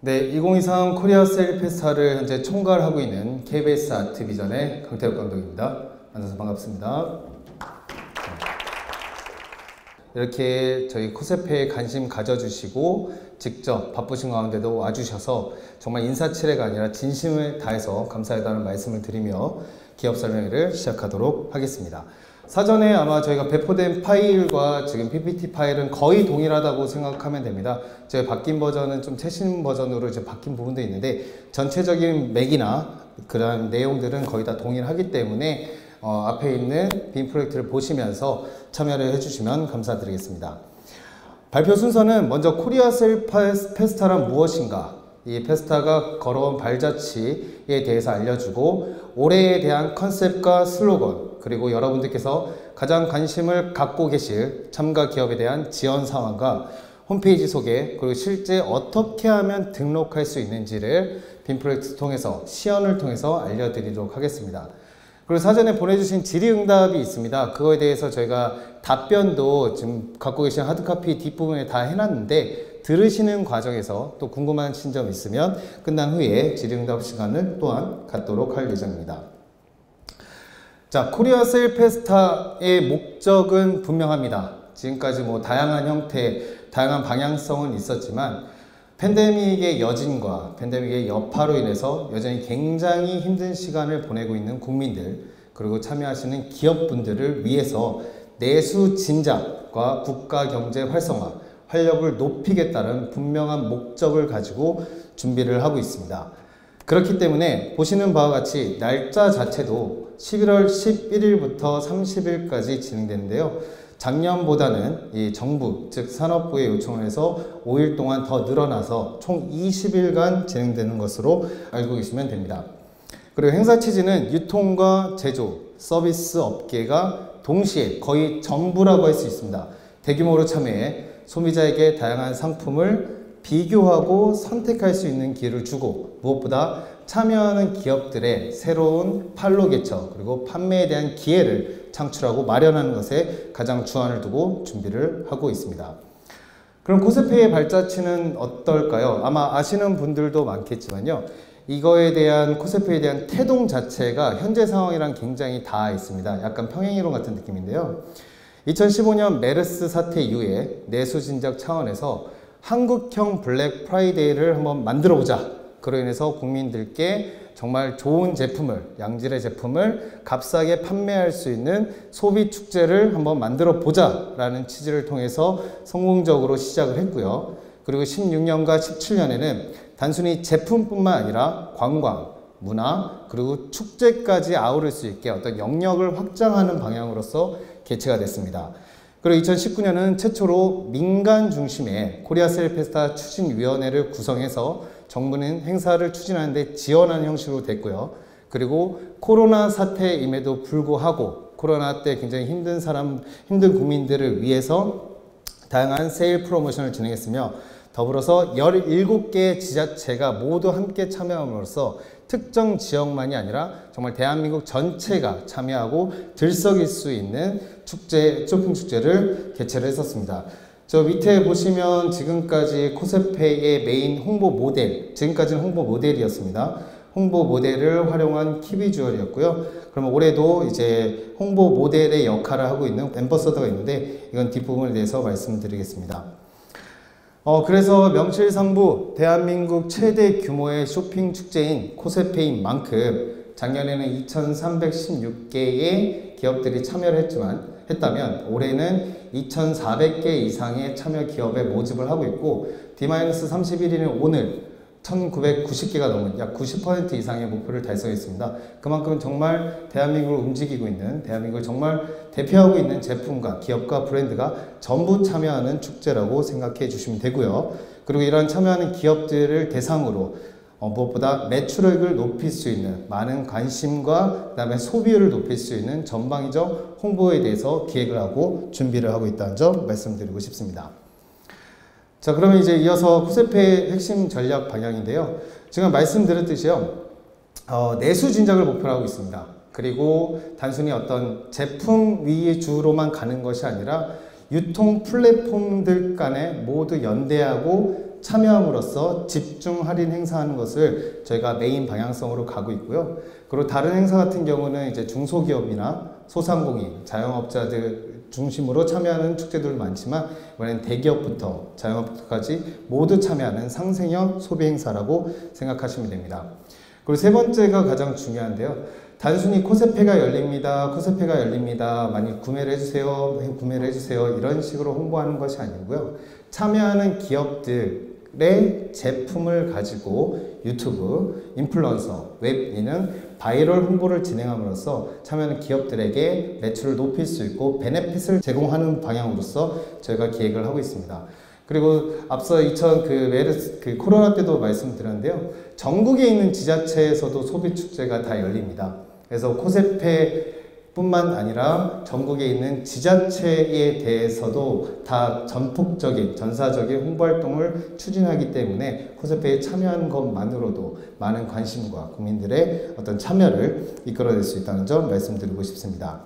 네, 2023 코리아 세일 페스타를 현재 총괄하고 있는 KBS 아트비전의 강태욱 감독입니다. 만나서 반갑습니다. 이렇게 저희 코세페에 관심 가져주시고 직접 바쁘신 가운데도 와주셔서 정말 인사치레가 아니라 진심을 다해서 감사하다는 말씀을 드리며 기업 설명회를 시작하도록 하겠습니다. 사전에 아마 저희가 배포된 파일과 지금 PPT 파일은 거의 동일하다고 생각하면 됩니다. 저희 바뀐 버전은 좀 최신 버전으로 이제 바뀐 부분도 있는데 전체적인 맥이나 그런 내용들은 거의 다 동일하기 때문에 앞에 있는 빔 프로젝트를 보시면서 참여를 해주시면 감사드리겠습니다. 발표 순서는 먼저 코리아 세일 페스타란 무엇인가, 이 페스타가 걸어온 발자취에 대해서 알려주고 올해에 대한 컨셉과 슬로건, 그리고 여러분들께서 가장 관심을 갖고 계실 참가 기업에 대한 지원 상황과 홈페이지 소개, 그리고 실제 어떻게 하면 등록할 수 있는지를 빔 프로젝트 통해서 시연을 통해서 알려드리도록 하겠습니다. 그리고 사전에 보내주신 질의응답이 있습니다. 그거에 대해서 저희가 답변도 지금 갖고 계신 하드카피 뒷부분에 다 해놨는데 들으시는 과정에서 또 궁금한 점 있으면 끝난 후에 질의응답 시간을 또한 갖도록 할 예정입니다. 자, 코리아 세일 페스타의 목적은 분명합니다. 지금까지 다양한 형태, 다양한 방향성은 있었지만 팬데믹의 여진과 팬데믹의 여파로 인해서 여전히 굉장히 힘든 시간을 보내고 있는 국민들, 그리고 참여하시는 기업분들을 위해서 내수 진작과 국가 경제 활성화, 활력을 높이겠다는 분명한 목적을 가지고 준비를 하고 있습니다. 그렇기 때문에 보시는 바와 같이 날짜 자체도 11월 11일부터 30일까지 진행되는데요. 작년보다는 이 정부, 즉 산업부의 요청을 해서 5일 동안 더 늘어나서 총 20일간 진행되는 것으로 알고 계시면 됩니다. 그리고 행사 취지는 유통과 제조, 서비스 업계가 동시에 거의 전부라고 할 수 있습니다. 대규모로 참여해 소비자에게 다양한 상품을 비교하고 선택할 수 있는 기회를 주고, 무엇보다 참여하는 기업들의 새로운 판로 개척 그리고 판매에 대한 기회를 창출하고 마련하는 것에 가장 주안을 두고 준비를 하고 있습니다. 그럼 코세페의 발자취는 어떨까요? 아마 아시는 분들도 많겠지만요. 이거에 대한 코세페에 대한 태동 자체가 현재 상황이랑 굉장히 닿아 있습니다. 약간 평행이론 같은 느낌인데요. 2015년 메르스 사태 이후에 내수 진작 차원에서 한국형 블랙 프라이데이를 한번 만들어 보자. 그로 인해서 국민들께 정말 좋은 제품을, 양질의 제품을 값싸게 판매할 수 있는 소비 축제를 한번 만들어 보자 라는 취지를 통해서 성공적으로 시작을 했고요. 그리고 16년과 17년에는 단순히 제품뿐만 아니라 관광, 문화, 그리고 축제까지 아우를 수 있게 어떤 영역을 확장하는 방향으로서 개최가 됐습니다. 그리고 2019년은 최초로 민간 중심의 코리아 세일 페스타 추진위원회를 구성해서 정부는 행사를 추진하는데 지원하는 형식으로 됐고요. 그리고 코로나 사태임에도 불구하고 코로나 때 굉장히 힘든 국민들을 위해서 다양한 세일 프로모션을 진행했으며 더불어서 17개의 지자체가 모두 함께 참여함으로써 특정 지역만이 아니라 정말 대한민국 전체가 참여하고 들썩일 수 있는 축제, 쇼핑 축제를 개최를 했었습니다. 저 밑에 보시면 지금까지 코세페의 메인 홍보 모델, 지금까지는 홍보 모델이었습니다. 홍보 모델을 활용한 키비주얼이었고요. 그러면 올해도 이제 홍보 모델의 역할을 하고 있는 앰버서더가 있는데 이건 뒷부분에 대해서 말씀드리겠습니다. 그래서 명실상부 대한민국 최대 규모의 쇼핑 축제인 코세페인 만큼 작년에는 2316개의 기업들이 참여를 했다면 올해는 2400개 이상의 참여 기업에 모집을 하고 있고 D-31일인 오늘 1990개가 넘은 약 90% 이상의 목표를 달성했습니다. 그만큼 정말 대한민국을 움직이고 있는, 대한민국을 정말 대표하고 있는 제품과 기업과 브랜드가 전부 참여하는 축제라고 생각해 주시면 되고요. 그리고 이런 참여하는 기업들을 대상으로 무엇보다 매출액을 높일 수 있는 많은 관심과 그다음에 소비율을 높일 수 있는 전방위적 홍보에 대해서 기획을 하고 준비를 하고 있다는 점 말씀드리고 싶습니다. 자, 그러면 이제 이어서 코세페의 핵심 전략 방향인데요. 지금 말씀드렸듯이요. 내수 진작을 목표로 하고 있습니다. 그리고 단순히 어떤 제품 위주로만 가는 것이 아니라 유통 플랫폼들 간에 모두 연대하고 참여함으로써 집중 할인 행사하는 것을 저희가 메인 방향성으로 가고 있고요. 그리고 다른 행사 같은 경우는 이제 중소기업이나 소상공인, 자영업자들 중심으로 참여하는 축제들 많지만 이번엔 대기업부터 자영업부터까지 모두 참여하는 상생형 소비 행사라고 생각하시면 됩니다. 그리고 세 번째가 가장 중요한데요. 단순히 코세페가 열립니다. 코세페가 열립니다. 많이 구매를 해주세요. 이런 식으로 홍보하는 것이 아니고요. 참여하는 기업들의 제품을 가지고 유튜브, 인플루언서, 웹인은 바이럴 홍보를 진행함으로써 참여하는 기업들에게 매출을 높일 수 있고 베네핏을 제공하는 방향으로서 저희가 기획을 하고 있습니다. 그리고 앞서 코로나 때도 말씀드렸는데요. 전국에 있는 지자체에서도 소비축제가 다 열립니다. 그래서 코세페뿐만 아니라 전국에 있는 지자체에 대해서도 다 전사적인 홍보활동을 추진하기 때문에 코세페에 참여하는 것만으로도 많은 관심과 국민들의 어떤 참여를 이끌어낼 수 있다는 점 말씀드리고 싶습니다.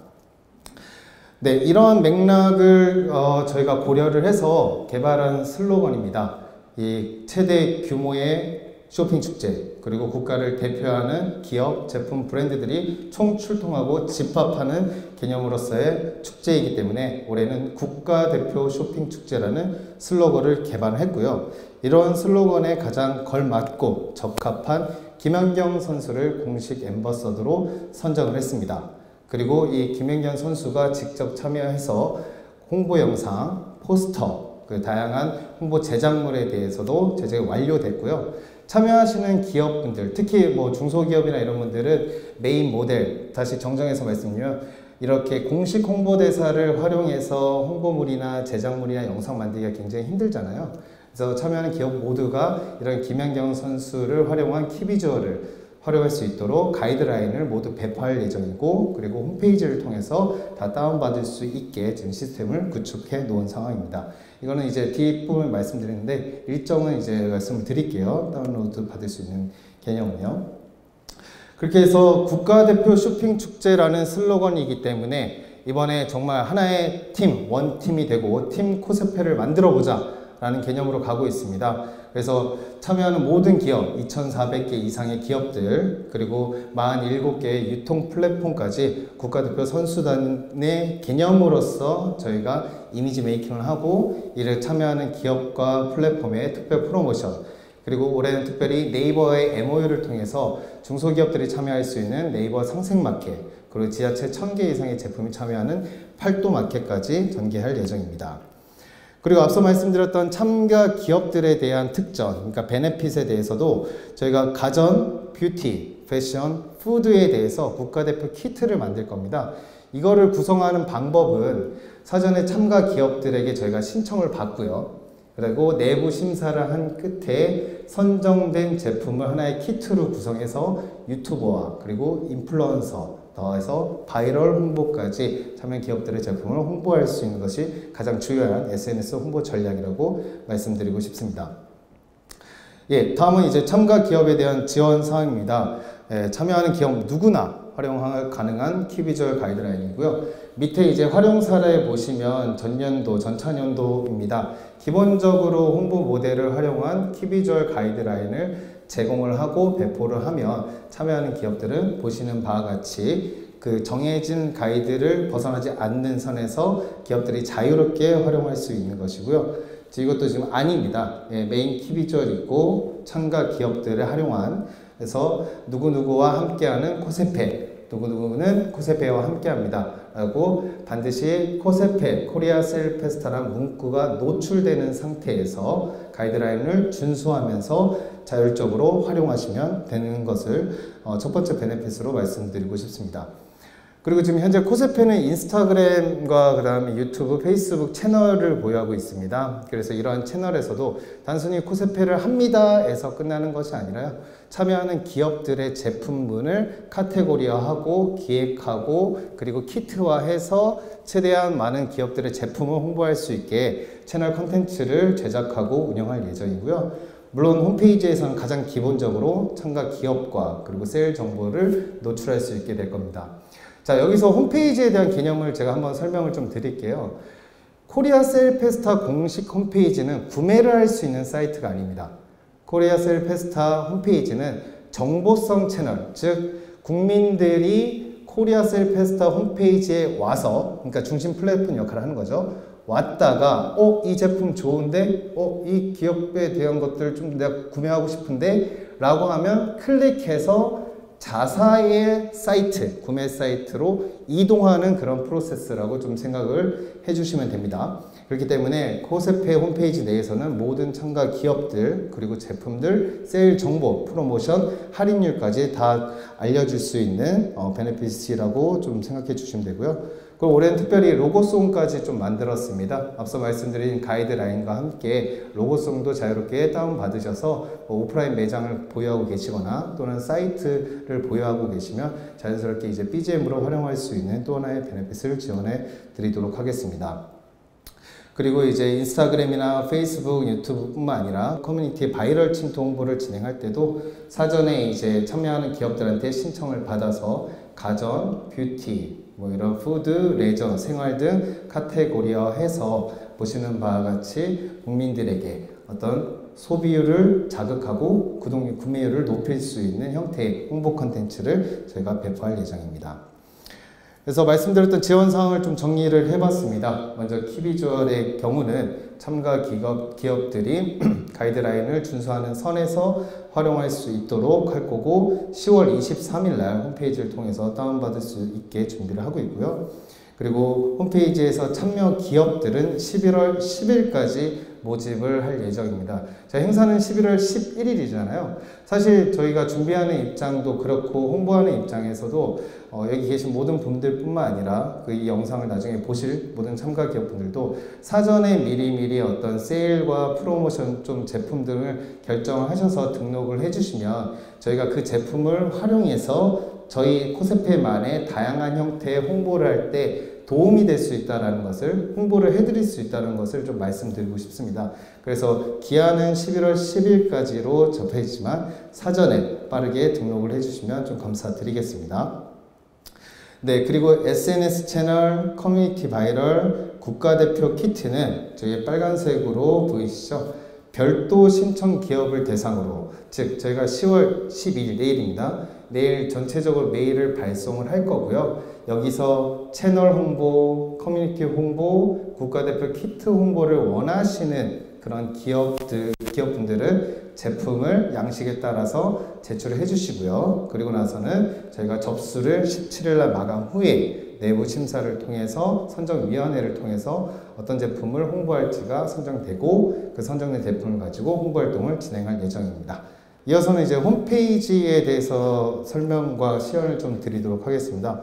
네, 이러한 맥락을 저희가 고려를 해서 개발한 슬로건입니다. 이 최대 규모의 쇼핑 축제, 그리고 국가를 대표하는 기업, 제품, 브랜드들이 총출동하고 집합하는 개념으로서의 축제이기 때문에 올해는 국가대표 쇼핑 축제라는 슬로건을 개발했고요. 이런 슬로건에 가장 걸맞고 적합한 김연경 선수를 공식 앰버서더로 선정을 했습니다. 그리고 이 김연경 선수가 직접 참여해서 홍보 영상, 포스터, 다양한 홍보 제작물에 대해서도 제작이 완료됐고요. 참여하시는 기업분들, 특히 뭐 중소기업이나 이런 분들은 메인 모델, 다시 정정해서 말씀드리면 이렇게 공식 홍보대사를 활용해서 홍보물이나 제작물이나 영상 만들기가 굉장히 힘들잖아요. 그래서 참여하는 기업 모두가 이런 김연경 선수를 활용한 키비주얼을 활용할 수 있도록 가이드라인을 모두 배포할 예정이고, 그리고 홈페이지를 통해서 다 다운받을 수 있게 지금 시스템을 구축해 놓은 상황입니다. 이거는 이제 뒷부분 말씀드리는데 일정은 이제 말씀을 드릴게요. 다운로드 받을 수 있는 개념은요. 그렇게 해서 국가대표 쇼핑 축제라는 슬로건이기 때문에 이번에 정말 하나의 팀, 원팀이 되고 팀 코세페를 만들어 보자 라는 개념으로 가고 있습니다. 그래서 참여하는 모든 기업, 2,400개 이상의 기업들, 그리고 47개의 유통 플랫폼까지 국가대표 선수단의 개념으로서 저희가 이미지 메이킹을 하고 이를 참여하는 기업과 플랫폼의 특별 프로모션, 그리고 올해는 특별히 네이버의 MOU를 통해서 중소기업들이 참여할 수 있는 네이버 상생마켓, 그리고 지자체 1,000개 이상의 제품이 참여하는 팔도마켓까지 전개할 예정입니다. 그리고 앞서 말씀드렸던 참가 기업들에 대한 특전, 그러니까 베네핏에 대해서도 저희가 가전, 뷰티, 패션, 푸드에 대해서 국가대표 키트를 만들 겁니다. 이거를 구성하는 방법은 사전에 참가 기업들에게 저희가 신청을 받고요. 그리고 내부 심사를 한 끝에 선정된 제품을 하나의 키트로 구성해서 유튜버와 그리고 인플루언서 더해서 바이럴 홍보까지 참여 기업들의 제품을 홍보할 수 있는 것이 가장 중요한 SNS 홍보 전략이라고 말씀드리고 싶습니다. 예, 다음은 이제 참가 기업에 대한 지원 사항입니다. 참여하는 기업 누구나 활용 가능한 키비주얼 가이드라인이고요. 밑에 이제 활용 사례 보시면 전년도, 전차년도입니다. 기본적으로 홍보 모델을 활용한 키비주얼 가이드라인을 제공을 하고 배포를 하면 참여하는 기업들은 보시는 바와 같이 그 정해진 가이드를 벗어나지 않는 선에서 기업들이 자유롭게 활용할 수 있는 것이고요. 이것도 지금 아닙니다. 예, 메인 키비주얼 있고 참가 기업들을 활용한, 그래서 누구누구와 함께하는 코세페, 누구누구는 코세페와 함께합니다 라고 반드시 코세페, 코리아 셀 페스타라는 문구가 노출되는 상태에서 가이드라인을 준수하면서 자율적으로 활용하시면 되는 것을 첫 번째 베네핏으로 말씀드리고 싶습니다. 그리고 지금 현재 코세페는 인스타그램과 그 다음에 유튜브, 페이스북 채널을 보유하고 있습니다. 그래서 이러한 채널에서도 단순히 코세페를 합니다에서 끝나는 것이 아니라요. 참여하는 기업들의 제품군을 카테고리화하고 기획하고 그리고 키트화해서 최대한 많은 기업들의 제품을 홍보할 수 있게 채널 콘텐츠를 제작하고 운영할 예정이고요. 물론 홈페이지에서는 가장 기본적으로 참가 기업과 그리고 세일 정보를 노출할 수 있게 될 겁니다. 자, 여기서 홈페이지에 대한 개념을 제가 한번 설명을 좀 드릴게요. 코리아 세일 페스타 공식 홈페이지는 구매를 할 수 있는 사이트가 아닙니다. 코리아 세일 페스타 홈페이지는 정보성 채널, 즉 국민들이 코리아 세일 페스타 홈페이지에 와서, 그러니까 중심 플랫폼 역할을 하는 거죠. 왔다가 이 제품 좋은데 이 기업에 대한 것들 좀 내가 구매하고 싶은데 라고 하면 클릭해서 자사의 사이트, 구매 사이트로 이동하는 그런 프로세스라고 좀 생각을 해주시면 됩니다. 그렇기 때문에 코세페 홈페이지 내에서는 모든 참가 기업들, 그리고 제품들, 세일 정보, 프로모션, 할인율까지 다 알려줄 수 있는 베네핏이라고 좀 생각해 주시면 되고요. 그리고 올해는 특별히 로고송까지 좀 만들었습니다. 앞서 말씀드린 가이드라인과 함께 로고송도 자유롭게 다운받으셔서 오프라인 매장을 보유하고 계시거나 또는 사이트를 보유하고 계시면 자연스럽게 이제 BGM으로 활용할 수 있는 또 하나의 베네핏을 지원해 드리도록 하겠습니다. 그리고 이제 인스타그램이나 페이스북, 유튜브뿐만 아니라 커뮤니티 바이럴 침투 홍보를 진행할 때도 사전에 이제 참여하는 기업들한테 신청을 받아서 가전, 뷰티, 뭐 이런 푸드, 레저, 생활 등 카테고리화해서 보시는 바와 같이 국민들에게 어떤 소비율을 자극하고 구매율을 높일 수 있는 형태의 홍보 컨텐츠를 저희가 배포할 예정입니다. 그래서 말씀드렸던 지원 사항을 좀 정리를 해봤습니다. 먼저 키비주얼의 경우는 참가 기업들이 가이드라인을 준수하는 선에서 활용할 수 있도록 할 거고 10월 23일 날 홈페이지를 통해서 다운받을 수 있게 준비를 하고 있고요. 그리고 홈페이지에서 참여 기업들은 11월 10일까지 모집을 할 예정입니다. 자, 행사는 11월 11일이잖아요. 사실 저희가 준비하는 입장도 그렇고 홍보하는 입장에서도 여기 계신 모든 분들 뿐만 아니라 이 영상을 나중에 보실 모든 참가 기업분들도 사전에 미리미리 어떤 세일과 프로모션 좀 제품 등을 결정을 하셔서 등록을 해주시면 저희가 그 제품을 활용해서 저희 코세페만의 다양한 형태의 홍보를 할 때 도움이 될 수 있다는 것을, 홍보를 해드릴 수 있다는 것을 좀 말씀드리고 싶습니다. 그래서 기한은 11월 10일까지로 접해 있지만 사전에 빠르게 등록을 해주시면 좀 감사드리겠습니다. 네, 그리고 SNS 채널, 커뮤니티 바이럴, 국가대표 키트는 저희 빨간색으로 보이시죠? 별도 신청 기업을 대상으로, 즉 저희가 10월 12일 내일입니다. 내일 전체적으로 메일을 발송을 할 거고요. 여기서 채널 홍보, 커뮤니티 홍보, 국가대표 키트 홍보를 원하시는 그런 기업분들은 제품을 양식에 따라서 제출을 해주시고요. 그리고 나서는 저희가 접수를 17일날 마감 후에 내부 심사를 통해서 선정위원회를 통해서 어떤 제품을 홍보할지가 선정되고 그 선정된 제품을 가지고 홍보활동을 진행할 예정입니다. 이어서는 이제 홈페이지에 대해서 설명과 시연을 좀 드리도록 하겠습니다.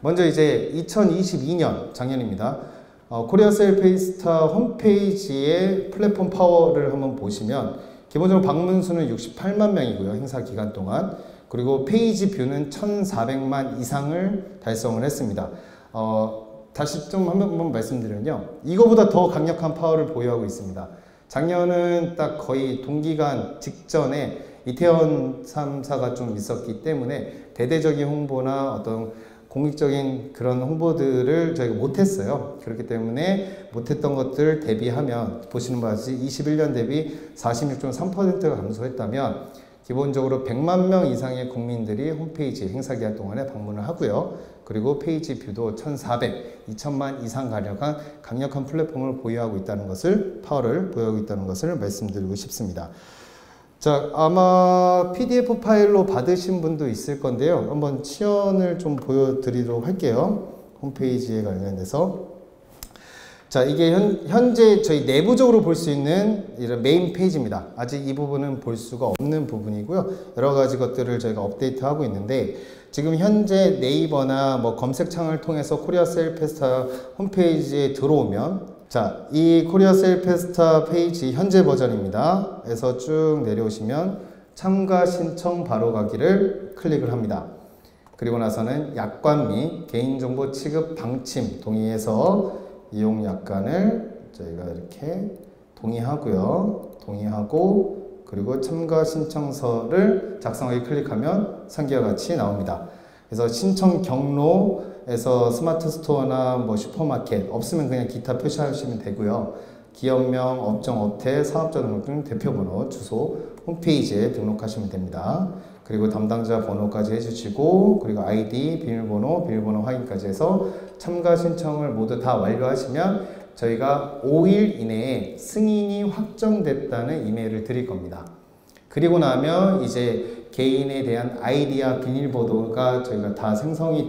먼저 이제 2022년 작년입니다. 코리아 세일 페스타 홈페이지의 플랫폼 파워를 한번 보시면 기본적으로 방문 수는 68만 명이고요. 행사 기간 동안. 그리고 페이지 뷰는 1,400만 이상을 달성을 했습니다. 다시 좀 한번 말씀드리면요. 이거보다 더 강력한 파워를 보유하고 있습니다. 작년은 딱 거의 동기간 직전에 이태원 3사가 좀 있었기 때문에 대대적인 홍보나 어떤 공익적인 그런 홍보들을 저희가 못했어요. 그렇기 때문에 못했던 것들 대비하면 보시는 바와 같이 21년 대비 46.3%가 감소했다면 기본적으로 100만 명 이상의 국민들이 홈페이지 행사 기간 동안에 방문을 하고요. 그리고 페이지 뷰도 1,400, 2,000만 이상 가량한 강력한 플랫폼을 보유하고 있다는 것을, 파워를 보유하고 있다는 것을 말씀드리고 싶습니다. 자, 아마 PDF 파일로 받으신 분도 있을 건데요. 한번 치연을 좀 보여드리도록 할게요. 홈페이지에 관련돼서. 자, 이게 현재 저희 내부적으로 볼 수 있는 이런 메인 페이지입니다. 아직 이 부분은 볼 수가 없는 부분이고요. 여러 가지 것들을 저희가 업데이트하고 있는데 지금 현재 네이버나 뭐 검색창을 통해서 코리아 세일 페스타 홈페이지에 들어오면 자, 이 코리아 세일 페스타 페이지 현재 버전입니다. 에서 쭉 내려오시면 참가 신청 바로 가기를 클릭을 합니다. 그리고 나서는 약관 및 개인정보 취급 방침 동의해서 이용 약관을 저희가 이렇게 동의하고요. 동의하고 그리고 참가 신청서를 작성하기 클릭하면 상기와 같이 나옵니다. 그래서 신청 경로에서 스마트 스토어나 뭐 슈퍼마켓 없으면 그냥 기타 표시하시면 되고요. 기업명, 업종, 업태, 사업자 등록증, 대표번호, 주소, 홈페이지에 등록하시면 됩니다. 그리고 담당자 번호까지 해주시고, 그리고 아이디, 비밀번호 확인까지 해서 참가 신청을 모두 다 완료하시면 저희가 5일 이내에 승인이 확정됐다는 이메일을 드릴 겁니다. 그리고 나면 이제 개인에 대한 아이디와 비밀번호가 저희가 다 생성이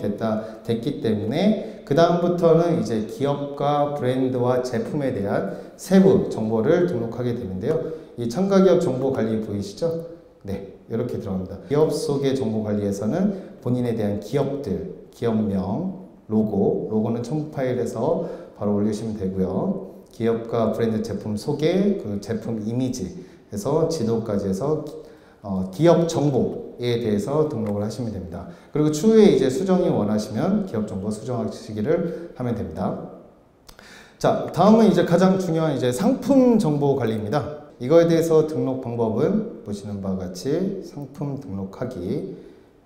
됐기 때문에 그 다음부터는 이제 기업과 브랜드와 제품에 대한 세부 정보를 등록하게 되는데요. 이 참가기업 정보관리 보이시죠? 네, 이렇게 들어갑니다. 기업 속의 정보관리에서는 본인에 대한 기업들, 기업명, 로고는 첨부 파일에서 바로 올리시면 되고요. 기업과 브랜드 제품 소개, 그 제품 이미지에서 지도까지 해서 기업 정보에 대해서 등록을 하시면 됩니다. 그리고 추후에 이제 수정이 원하시면 기업 정보 수정하시기를 하면 됩니다. 자, 다음은 이제 가장 중요한 이제 상품 정보 관리입니다. 이거에 대해서 등록 방법은 보시는 바와 같이 상품 등록하기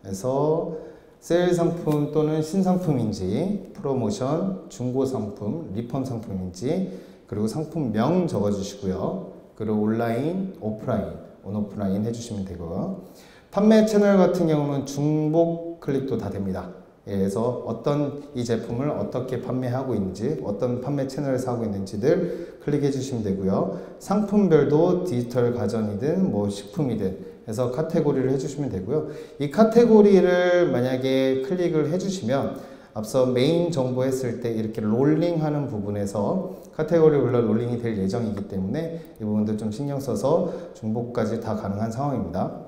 해서 세일 상품 또는 신상품인지, 프로모션, 중고 상품, 리펀 상품인지, 그리고 상품명 적어주시고요. 그리고 온라인, 오프라인, 온오프라인 해주시면 되고요. 판매 채널 같은 경우는 중복 클릭도 다 됩니다. 그래서 어떤 이 제품을 어떻게 판매하고 있는지, 어떤 판매 채널에서 하고 있는지를 클릭해 주시면 되고요. 상품별도 디지털 가전이든 뭐 식품이든 해서 카테고리를 해주시면 되고요. 이 카테고리를 만약에 클릭을 해주시면 앞서 메인 정보 했을 때 이렇게 롤링하는 부분에서 카테고리별로 롤링이 될 예정이기 때문에 이 부분도 좀 신경 써서 중복까지 다 가능한 상황입니다.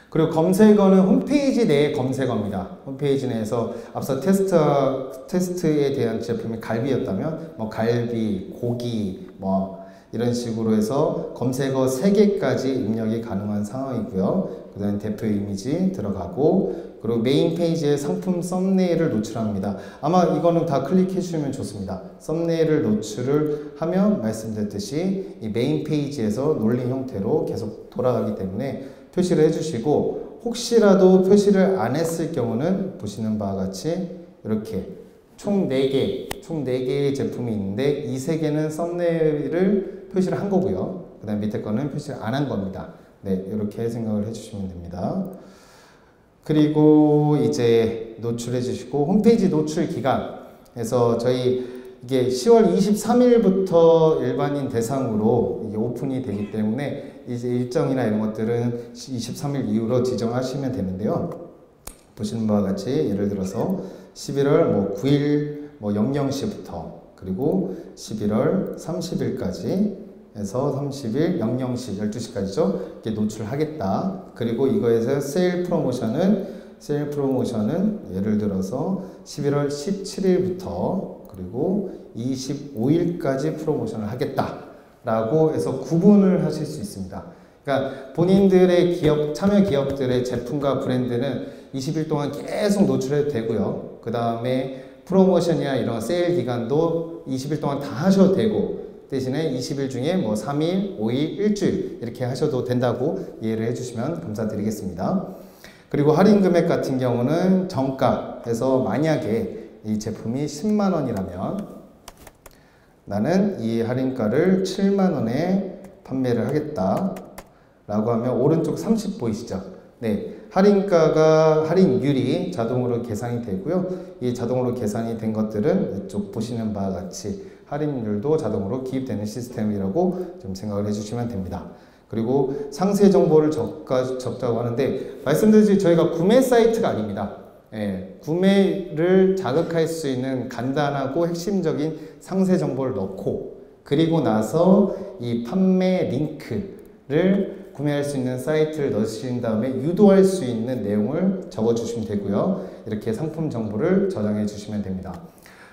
그리고 검색어는 홈페이지 내의 검색어입니다. 홈페이지 내에서 앞서 테스트에 대한 제품이 갈비였다면 뭐 갈비, 고기 뭐 이런 식으로 해서 검색어 3개까지 입력이 가능한 상황이고요. 그 다음에 대표 이미지 들어가고, 그리고 메인 페이지에 상품 썸네일을 노출합니다. 아마 이거는 다 클릭해 주시면 좋습니다. 썸네일을 노출을 하면 말씀드렸듯이 이 메인 페이지에서 롤링 형태로 계속 돌아가기 때문에 표시를 해주시고, 혹시라도 표시를 안 했을 경우는 보시는 바와 같이 이렇게 총 4개의 제품이 있는데 이 3개는 썸네일을 표시를 한 거고요. 그 다음 밑에 거는 표시를 안 한 겁니다. 네, 이렇게 생각을 해주시면 됩니다. 그리고 이제 노출해 주시고, 홈페이지 노출 기간에서 저희 이게 10월 23일부터 일반인 대상으로 이게 오픈이 되기 때문에 이제 일정이나 이런 것들은 23일 이후로 지정하시면 되는데요. 보시는 바와 같이 예를 들어서 11월 뭐 9일 뭐 00시부터 그리고 11월 30일까지 해서 30일 00시 12시까지죠. 이렇게 노출하겠다. 그리고 이거에서 세일 프로모션은 예를 들어서 11월 17일부터 그리고 25일까지 프로모션을 하겠다 라고 해서 구분을 하실 수 있습니다. 그러니까 본인들의 참여 기업들의 제품과 브랜드는 20일 동안 계속 노출해도 되고요. 그 다음에 프로모션이나 이런 세일 기간도 20일 동안 다 하셔도 되고, 대신에 20일 중에 뭐 3일, 5일, 일주일 이렇게 하셔도 된다고 이해를 해주시면 감사드리겠습니다. 그리고 할인 금액 같은 경우는 정가에서 만약에 이 제품이 10만 원이라면 나는 이 할인가를 7만 원에 판매를 하겠다 라고 하면 오른쪽 30 보이시죠? 네, 할인율이 자동으로 계산이 되고요. 이 자동으로 계산이 된 것들은 이쪽 보시는 바와 같이 할인율도 자동으로 기입되는 시스템이라고 좀 생각을 해주시면 됩니다. 그리고 상세 정보를 적자고 하는데, 말씀드렸듯이 저희가 구매 사이트가 아닙니다. 예, 구매를 자극할 수 있는 간단하고 핵심적인 상세 정보를 넣고, 그리고 나서 이 판매 링크를 구매할 수 있는 사이트를 넣으신 다음에 유도할 수 있는 내용을 적어주시면 되고요. 이렇게 상품 정보를 저장해 주시면 됩니다.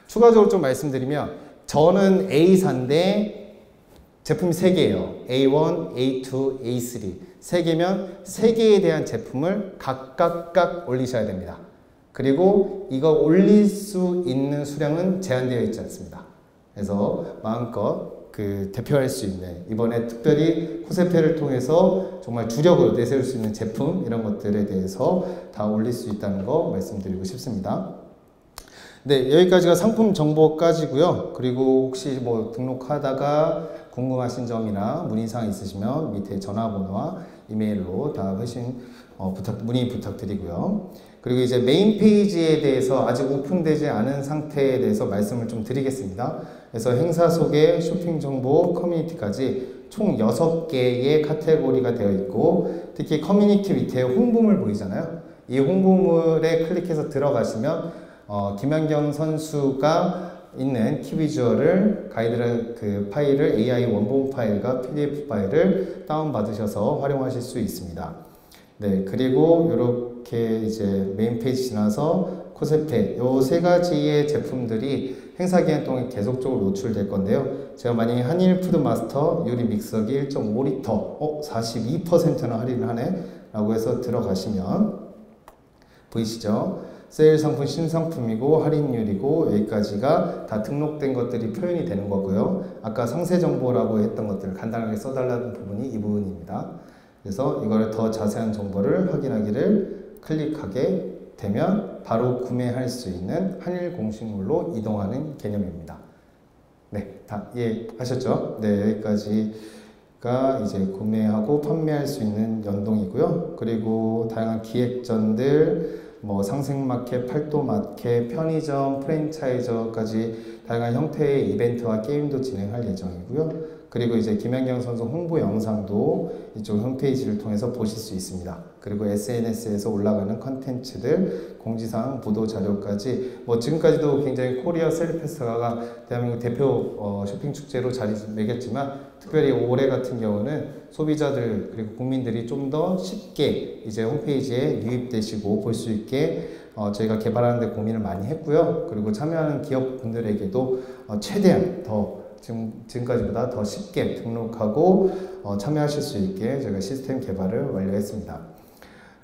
추가적으로 좀 말씀드리면, 저는 A사인데 제품이 3개예요. A1, A2, A3 3개면 3개에 대한 제품을 각각 올리셔야 됩니다. 그리고 이거 올릴 수 있는 수량은 제한되어 있지 않습니다. 그래서 마음껏 대표할 수 있는, 이번에 특별히 코세페를 통해서 정말 주력으로 내세울 수 있는 제품, 이런 것들에 대해서 다 올릴 수 있다는 거 말씀드리고 싶습니다. 네, 여기까지가 상품 정보까지고요. 그리고 혹시 뭐 등록하다가 궁금하신 점이나 문의사항 있으시면 밑에 전화번호와 이메일로 다 문의 부탁드리고요. 그리고 이제 메인 페이지에 대해서 아직 오픈되지 않은 상태에 대해서 말씀을 좀 드리겠습니다. 그래서 행사 소개, 쇼핑 정보, 커뮤니티까지 총 6개의 카테고리가 되어 있고, 특히 커뮤니티 밑에 홍보물 보이잖아요. 이 홍보물에 클릭해서 들어가시면 김연경 선수가 있는 키비주얼을 가이드 파일을 AI 원본 파일과 PDF 파일을 다운받으셔서 활용하실 수 있습니다. 네, 그리고 이렇게 이제 메인 페이지 지나서 코세페 요 3가지의 제품들이 행사 기간 동안 계속적으로 노출될 건데요. 제가 만약에 한일 푸드 마스터 요리 믹서기 1.5리터 42%나 할인을 하네 라고 해서 들어가시면 보이시죠? 세일 상품 신상품이고 할인율이고 여기까지가 다 등록된 것들이 표현이 되는 거고요. 아까 상세 정보라고 했던 것들을 간단하게 써달라는 부분이 이 부분입니다. 그래서 이걸 더 자세한 정보를 확인하기를 클릭하게 되면 바로 구매할 수 있는 한일 공식물로 이동하는 개념입니다. 네, 다 이해하셨죠? 네, 여기까지가 이제 구매하고 판매할 수 있는 연동이고요. 그리고 다양한 기획전들, 뭐 상생마켓, 팔도마켓, 편의점, 프랜차이저까지 다양한 형태의 이벤트와 게임도 진행할 예정이고요. 그리고 이제 김연경 선수 홍보 영상도 이쪽 홈페이지를 통해서 보실 수 있습니다. 그리고 SNS에서 올라가는 컨텐츠들, 공지사항, 보도 자료까지 뭐 지금까지도 굉장히 코리아 셀프페스타가 대한민국 대표 쇼핑 축제로 자리 매겼지만 특별히 올해 같은 경우는 소비자들 그리고 국민들이 좀 더 쉽게 이제 홈페이지에 유입되시고 볼 수 있게 저희가 개발하는 데 고민을 많이 했고요. 그리고 참여하는 기업분들에게도 최대한 더 지금까지보다 더 쉽게 등록하고 참여하실 수 있게 저희가 시스템 개발을 완료했습니다.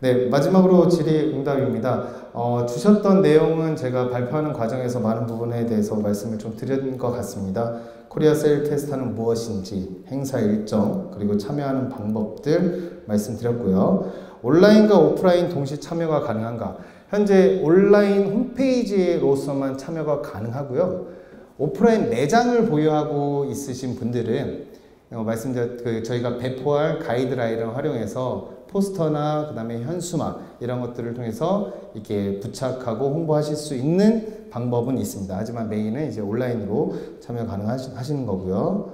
네, 마지막으로 질의응답입니다. 주셨던 내용은 제가 발표하는 과정에서 많은 부분에 대해서 말씀을 좀 드린 것 같습니다. 코리아 세일 페스타는 무엇인지, 행사 일정, 그리고 참여하는 방법들 말씀드렸고요. 온라인과 오프라인 동시 참여가 가능한가? 현재 온라인 홈페이지로서만 참여가 가능하고요. 오프라인 매장을 보유하고 있으신 분들은 말씀드렸 저희가 배포할 가이드라인을 활용해서 포스터나 그 다음에 현수막 이런 것들을 통해서 이렇게 부착하고 홍보하실 수 있는 방법은 있습니다. 하지만 메인은 이제 온라인으로 참여 가능하시는 거고요.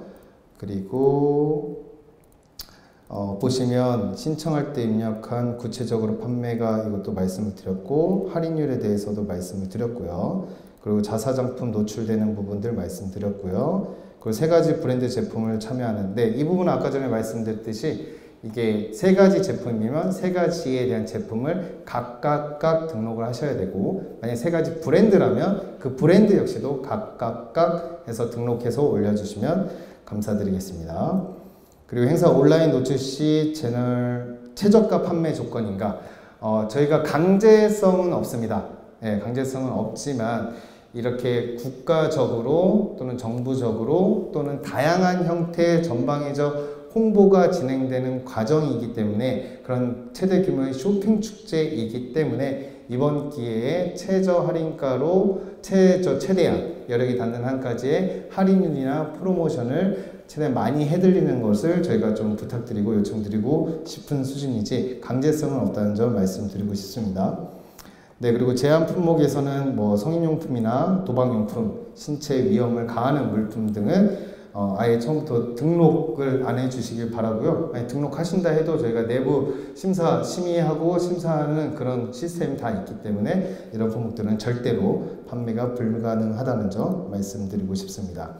그리고 보시면 신청할 때 입력한 구체적으로 판매가 이것도 말씀을 드렸고 할인율에 대해서도 말씀을 드렸고요. 그리고 자사장품 노출되는 부분들 말씀드렸고요. 그리고 3가지 브랜드 제품을 참여하는데 이 부분은 아까 전에 말씀드렸듯이 이게 3가지 제품이면 3가지에 대한 제품을 각각 등록을 하셔야 되고 만약 3가지 브랜드라면 그 브랜드 역시도 각각 해서 등록해서 올려주시면 감사드리겠습니다. 그리고 행사 온라인 노출 시 채널 최저가 판매 조건인가? 저희가 강제성은 없습니다. 네, 강제성은 없지만 이렇게 국가적으로 또는 정부적으로 또는 다양한 형태의 전방위적 홍보가 진행되는 과정이기 때문에 그런 최대 규모의 쇼핑 축제이기 때문에 이번 기회에 최저 할인가로 최대한 여력이 닿는 한까지의 할인율이나 프로모션을 최대한 많이 해드리는 것을 저희가 좀 부탁드리고 요청드리고 싶은 수준이지 강제성은 없다는 점 말씀드리고 싶습니다. 네, 그리고 제한 품목에서는 뭐 성인용품이나 도박용품, 신체 위험을 가하는 물품 등은 아예 처음부터 등록을 안 해주시길 바라고요. 아니, 등록하신다 해도 저희가 내부 심의하고 심사하는 그런 시스템이 다 있기 때문에 이런 품목들은 절대로 판매가 불가능하다는 점 말씀드리고 싶습니다.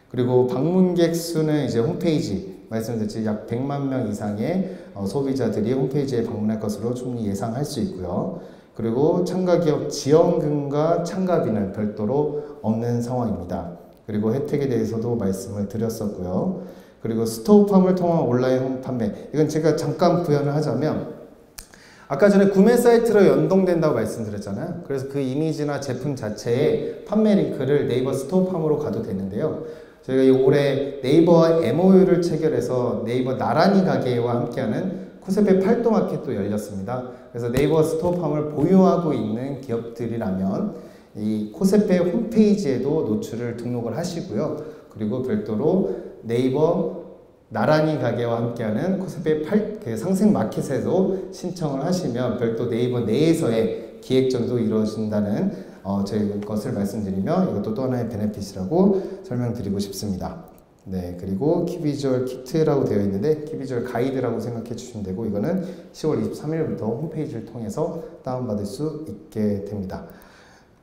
그리고 방문객 수는 이제 홈페이지 말씀드렸지 약 100만 명 이상의 소비자들이 홈페이지에 방문할 것으로 충분히 예상할 수 있고요. 그리고 참가기업 지원금과 참가비는 별도로 없는 상황입니다. 그리고 혜택에 대해서도 말씀을 드렸었고요. 그리고 스토어팜을 통한 온라인 판매 이건 제가 잠깐 부연을 하자면 아까 전에 구매 사이트로 연동된다고 말씀드렸잖아요. 그래서 그 이미지나 제품 자체에 판매 링크를 네이버 스토어팜으로 가도 되는데요. 저희가 올해 네이버와 MOU를 체결해서 네이버 나란히 가게와 함께하는 코세페 팔도마켓도 열렸습니다. 그래서 네이버 스토어팜을 보유하고 있는 기업들이라면 이 코세페 홈페이지에도 노출을 등록을 하시고요. 그리고 별도로 네이버 나란히 가게와 함께하는 코세페 상생 마켓에도 신청을 하시면 별도 네이버 내에서의 기획전도 이루어진다는 저희 것을 말씀드리며 이것도 또 하나의 베네핏이라고 설명드리고 싶습니다. 네, 그리고 키비주얼 키트라고 되어 있는데 키비주얼 가이드라고 생각해 주시면 되고 이거는 10월 23일부터 홈페이지를 통해서 다운받을 수 있게 됩니다.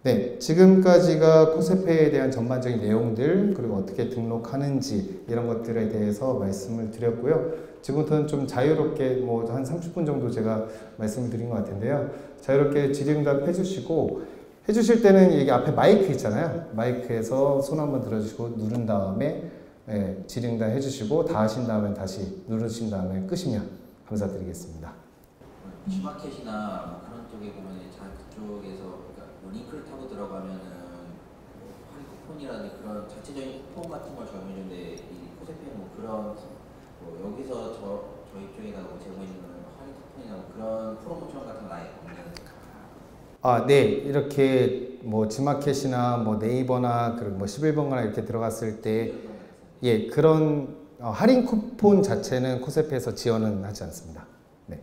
네, 지금까지가 코세페에 대한 전반적인 내용들 그리고 어떻게 등록하는지 이런 것들에 대해서 말씀을 드렸고요. 지금부터는 좀 자유롭게 뭐 한 30분 정도 제가 말씀을 드린 것 같은데요. 자유롭게 질의응답 해주시고 해주실 때는 여기 앞에 마이크 있잖아요. 마이크에서 손 한번 들어주시고 누른 다음에 질의응답 해주시고 다 하신 다음에 다시 누르신 다음에 끄시면 감사드리겠습니다. G마켓이나 뭐 그런 쪽에 보면 그쪽에서 뭐 링크를 타고 들어가면은 할인 쿠폰이라든지 그런 자체적인 쿠폰 같은 걸 적용해주는데 이 코세페는 뭐 그런 뭐 여기서 저희 쪽에다가 뭐 제공해주는 할인 쿠폰이나 뭐 그런 프로모션 같은 건 아예 없는. 네, 이렇게 뭐 G마켓이나 뭐 네이버나 그리고 뭐 11번가나 이렇게 들어갔을 때 그런 할인 쿠폰 자체는 코세페에서 지원은 하지 않습니다. 네.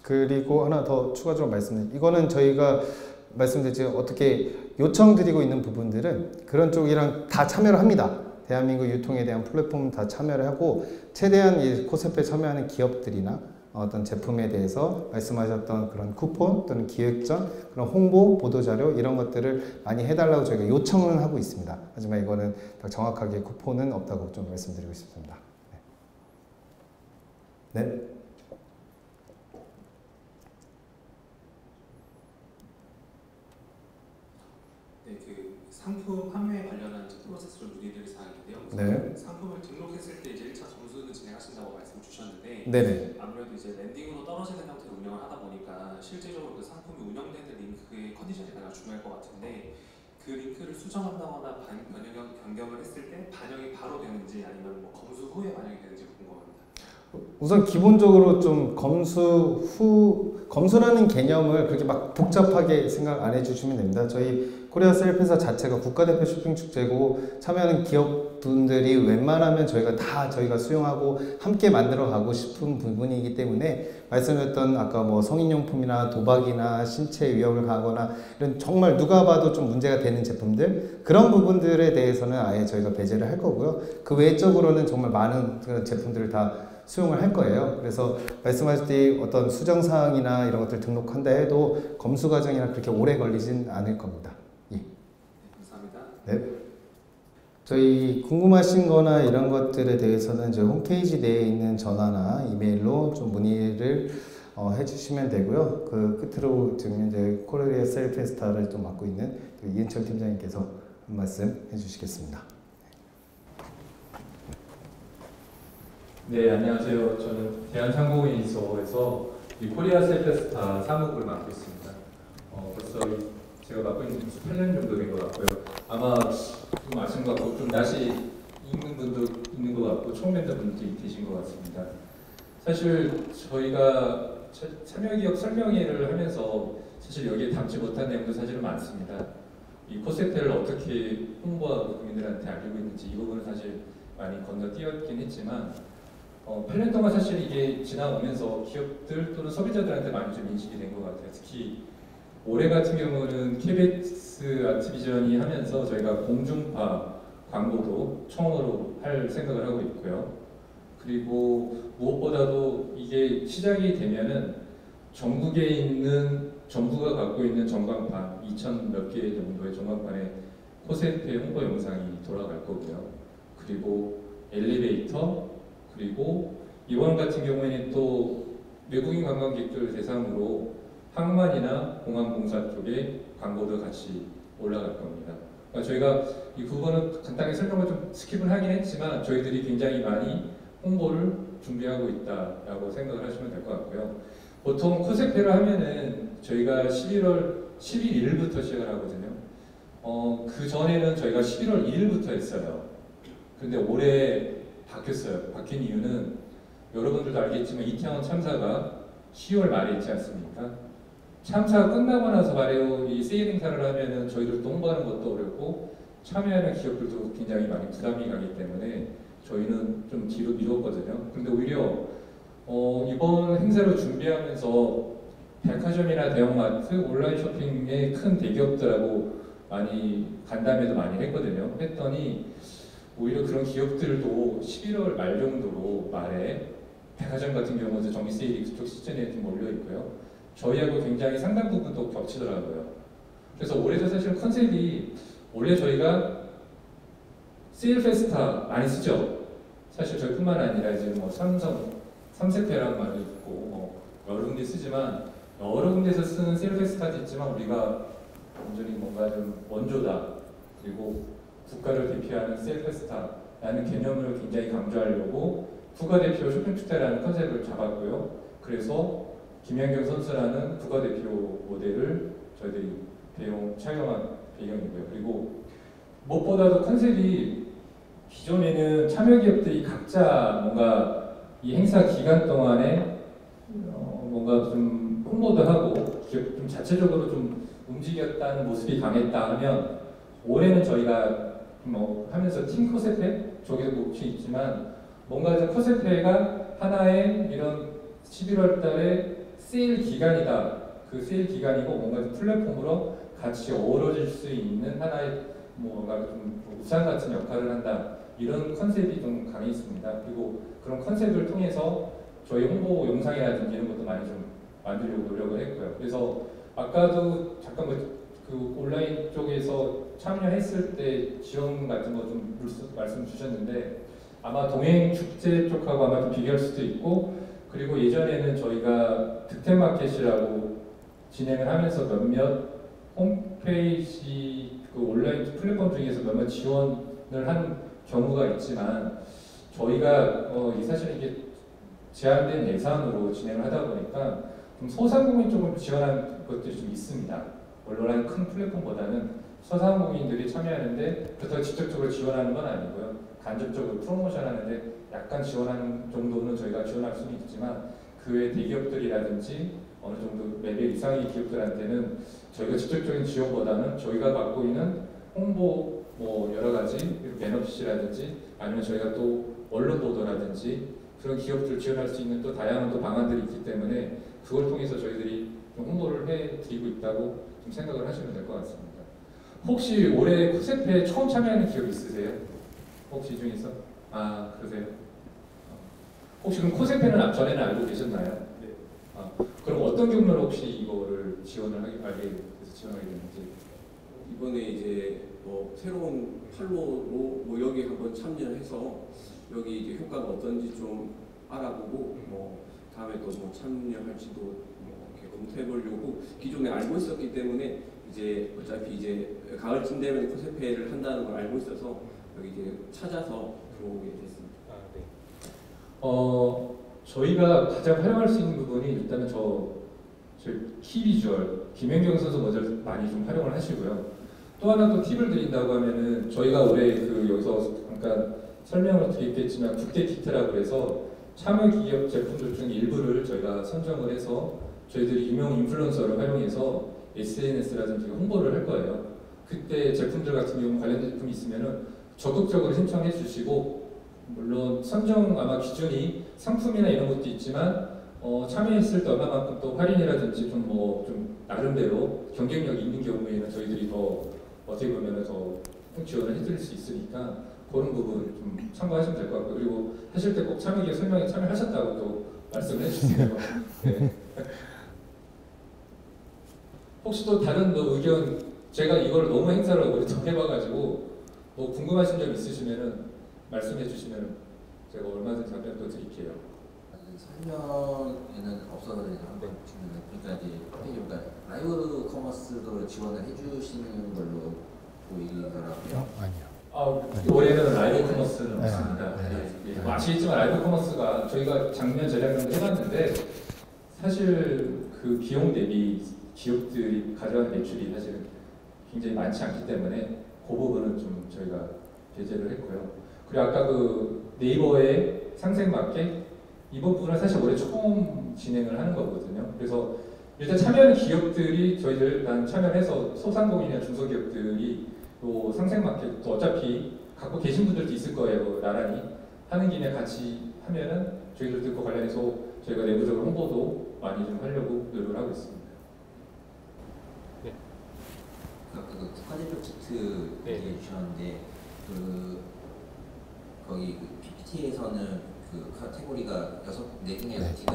그리고 하나 더 추가적으로 말씀드리면 이거는 저희가 말씀드렸지 어떻게 요청드리고 있는 부분들은 그런 쪽이랑 다 참여를 합니다. 대한민국 유통에 대한 플랫폼 다 참여를 하고 최대한 이 코세페 참여하는 기업들이나 어떤 제품에 대해서 말씀하셨던 그런 쿠폰 또는 기획전, 그런 홍보, 보도자료 이런 것들을 많이 해달라고 저희가 요청은 하고 있습니다. 하지만 이거는 정확하게 쿠폰은 없다고 좀 말씀드리고 싶습니다. 네. 그 상품 판매 관련한 프로세스 좀 문의드릴 사항인데요. 네. 상품을 등록했을 때 이제 1차 점수는 진행하신다고 말씀 주셨는데 네네. 아무래도 이제 랜딩으로 떨어지는 형태로 운영을 하다 보니까 실제적으로 그 상품이 운영되는 링크의 컨디션이 가장 중요할 것 같은데 그 링크를 수정한다거나 변경을 했을 때 반영이 바로 되는지 아니면 뭐 검수 후에 반영이 되는지 궁금합니다. 우선 기본적으로 좀 검수라는 개념을 그렇게 막 복잡하게 생각 안 해주시면 됩니다. 저희 코리아 셀프회사 자체가 국가대표 쇼핑축제고 참여하는 기업분들이 웬만하면 저희가 수용하고 함께 만들어 가고 싶은 부분이기 때문에 말씀드렸던 아까 뭐 성인용품이나 도박이나 신체 위협을 가하거나 이런 정말 누가 봐도 좀 문제가 되는 제품들 그런 부분들에 대해서는 아예 저희가 배제를 할 거고요. 그 외적으로는 정말 많은 그런 제품들을 다 수용을 할 거예요. 그래서 말씀하실 때 어떤 수정사항이나 이런 것들 등록한다 해도 검수 과정이나 그렇게 오래 걸리진 않을 겁니다. 예. 감사합니다. 네. 저희 궁금하신 거나 이런 것들에 대해서는 저희 홈페이지 내에 있는 전화나 이메일로 좀 문의를 해주시면 되고요. 그 끝으로 지금 이제 코리아 셀프스타를 좀 맡고 있는 이은철 팀장님께서 한 말씀 해주시겠습니다. 네, 안녕하세요. 저는 대한상공회의소에서 이 코리아 셀프스타 사무국을 맡고 있습니다. 벌써 제가 맡고 있는 8년 정도 된 것 같고요. 아마 좀 아시는 것 같고 좀 낯이 있는 분도 있는 것 같고 처음 뵙는 분들이 계신 것 같습니다. 사실 저희가 참여기업 설명회를 하면서 사실 여기에 담지 못한 내용도 사실은 많습니다. 이 코세페를 어떻게 홍보하고 국민들한테 알리고 있는지 이 부분은 사실 많이 건너뛰었긴 했지만 8년 동안 사실 이게 지나오면서 기업들 또는 소비자들한테 많이 좀 인식이 된 것 같아요. 특히 올해 같은 경우는 KBS 아트비전이 하면서 저희가 공중파 광고도 처음으로 할 생각을 하고 있고요. 그리고 무엇보다도 이게 시작이 되면은 전국에 있는 정부가 갖고 있는 전광판 2,000 몇 개 정도의 전광판에 코세페 홍보 영상이 돌아갈 거고요. 그리고 엘리베이터 그리고 이번 같은 경우에는 또 외국인 관광객들 대상으로 항만이나 공항공사 쪽에 광고도 같이 올라갈 겁니다. 그러니까 저희가 이 부분은 간단히 설명을 좀 스킵을 하긴 했지만 저희들이 굉장히 많이 홍보를 준비하고 있다라고 생각을 하시면 될 것 같고요. 보통 코세페를 하면은 저희가 11월 11일부터 시작을 하거든요. 그 전에는 저희가 11월 1일부터 했어요. 근데 올해 바뀌었어요. 바뀐 이유는 여러분들도 알겠지만 이태원 참사가 10월 말에 있지 않습니까? 참사가 끝나고 나서 말이에요. 이 세일 행사를 하면은 저희들도 홍보하는 것도 어렵고 참여하는 기업들도 굉장히 많이 부담이 가기 때문에 저희는 좀 뒤로 미뤘거든요. 근데 오히려 이번 행사를 준비하면서 백화점이나 대형마트, 온라인 쇼핑의 큰 대기업들하고 많이 간담회도 많이 했거든요. 했더니 오히려 그런 기업들도 11월 말 정도로 말에 백화점 같은 경우도 정기 세일이 그쪽 시즌에 좀 몰려 있고요. 저희하고 굉장히 상당 부분도 겹치더라고요. 그래서 올해도 사실 컨셉이 원래 저희가 세일 페스타 많이 쓰죠. 사실 저희뿐만 아니라 이제 뭐 삼성, 삼세페라는 말도 있고 여러 군데 쓰지만 여러 군데서 쓰는 세일 페스타도 있지만 우리가 완전히 뭔가 좀 원조다. 그리고 국가를 대표하는 세일 페스타라는 개념을 굉장히 강조하려고 국가대표 쇼핑축제라는 컨셉을 잡았고요. 그래서 김연경 선수라는 국가대표 모델을 저희들이 착용한 배경이고요. 그리고 무엇보다도 컨셉이 기존에는 참여 기업들이 각자 뭔가 이 행사 기간 동안에 뭔가 좀 홍보도 하고 기업 좀 자체적으로 좀 움직였다는 모습이 강했다 하면 올해는 저희가 뭐 하면서 팀 코세페 저기도 몫이 있지만 뭔가 좀 코세페가 하나의 이런 11월 달에 세일 기간이다. 그 세일 기간이고 뭔가 플랫폼으로 같이 어우러질 수 있는 하나의 뭔가 좀 우산 같은 역할을 한다. 이런 컨셉이 좀 강해 있습니다. 그리고 그런 컨셉을 통해서 저희 홍보 영상이라든지 이런 것도 많이 좀 만들려고 노력을 했고요. 그래서 아까도 잠깐 그 온라인 쪽에서 참여했을 때 지원 같은 거 좀 말씀 주셨는데 아마 동행 축제 쪽하고 아마 좀 비교할 수도 있고 그리고 예전에는 저희가 득템마켓이라고 진행을 하면서 몇몇 홈페이지 그 온라인 플랫폼 중에서 몇몇 지원을 한 경우가 있지만 저희가 사실 이게 제한된 예산으로 진행을 하다 보니까 좀 소상공인 쪽을 지원한 것들이 좀 있습니다. 물론 큰 플랫폼보다는 소상공인들이 참여하는데 그렇다고 직접적으로 지원하는 건 아니고요. 간접적으로 프로모션 하는데 약간 지원하는 정도는 저희가 지원할 수는 있지만 그 외 대기업들이라든지 어느 정도 레벨 이상의 기업들한테는 저희가 직접적인 지원보다는 저희가 갖고 있는 홍보 뭐 여러 가지 매너피시라든지 아니면 저희가 또 언론 보도라든지 그런 기업들 지원할 수 있는 또 다양한 또 방안들이 있기 때문에 그걸 통해서 저희들이 좀 홍보를 해드리고 있다고 좀 생각을 하시면 될 것 같습니다. 혹시 올해 코세페에 처음 참여하는 기업 있으세요? 혹시 이 중에서? 아 그러세요? 혹시 그럼 코세페는 전에는 알고 계셨나요? 네. 그럼 어떤 경로로 혹시 이거를 알게 돼서 지원하게 됐는지? 이번에 이제 뭐 새로운 판로로 뭐 여기 한번 참여를 해서 여기 이제 효과가 어떤지 좀 알아보고 뭐 다음에 또 뭐 참여할지도 뭐 이렇게 검토해보려고 기존에 알고 있었기 때문에 이제 어차피 이제 가을쯤 되면 코세페를 한다는 걸 알고 있어서 여기 이제 찾아서 들어오게 됐습니다. 저희가 가장 활용할 수 있는 부분이 일단은 저희 키비주얼 김연경 선수 먼저 많이 좀 활용을 하시고요. 또 하나 또 팁을 드린다고 하면은 저희가 올해 그 여기서 잠깐 설명을 드리겠지만 국대 키트라고 해서 참여 기업 제품들 중 일부를 저희가 선정을 해서 저희들이 유명 인플루언서를 활용해서 SNS라든지 홍보를 할 거예요. 그때 제품들 같은 경우 관련된 제품이 있으면은 적극적으로 신청해 주시고 물론 선정 아마 기준이 상품이나 이런 것도 있지만 참여했을 때 얼마만큼 또 할인이라든지 좀 나름대로 경쟁력이 있는 경우에는 저희들이 더 어떻게 보면 더 지원을 해드릴 수 있으니까 그런 부분 좀 참고하시면 될 것 같고요. 그리고 하실 때 꼭 참여기에 설명에 참여하셨다고 또 말씀을 해주세요. 네. 혹시 또 다른 의견 제가 이걸 너무 행사를 오랫동안 해봐가지고 뭐 궁금하신 점 있으시면은 말씀해 주시면 제가 얼마든지 답변 또 드릴게요. 3년에는 없어가지고 한번 그러니까 이제 그러니까 라이브 커머스도 지원을 해주시는 걸로 보이더라고요. 아니요. 올해는 라이브 커머스는 없습니다. 아시겠지만 라이브 커머스가 저희가 작년 재작년도 해봤는데 사실 그 비용 대비 기업들이 가져가는 매출이 사실은 굉장히 많지 않기 때문에 그 부분은 좀 저희가 배제를 했고요. 그리고 아까 그 네이버의 상생마켓 이 부분은 사실 올해 처음 진행을 하는 거거든요. 그래서 일단 참여하는 기업들이 저희들 일단 참여를 해서 소상공인이나 중소기업들이 또 상생마켓도 어차피 갖고 계신 분들도 있을 거예요. 나란히 하는 김에 같이 하면은 저희들도 그 관련해서 저희가 내부적으로 홍보도 많이 좀 하려고 노력을 하고 있습니다. 아까 그 국가대표 키트 얘기해 주셨는데 거기 그 PPT에서는 그 카테고리가 4중에 6개가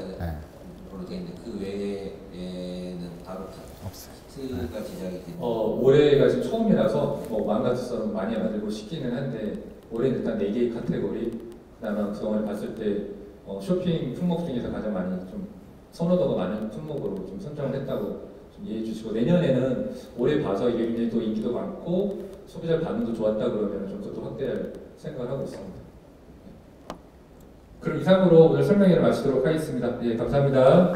로 되어 있는데 그 외에는 따로 없어요. 키트가 제작이 된 올해가 지금 처음이라서 뭐 마음 같아서는 많이 만들고 싶기는 한데 올해는 일단 4개의 카테고리 그다음에 그동안에 봤을 때 쇼핑 품목 중에서 가장 많이 좀 선호도가 많은 품목으로 좀 선정을 했다고 좀 이해해 주시고 내년에는 올해 봐서 이게 굉장히 또 인기도 많고 소비자 반응도 좋았다 그러면 좀 더 확대할 생각을 하고 있습니다. 그럼 이상으로 오늘 설명회를 마치도록 하겠습니다. 예, 감사합니다.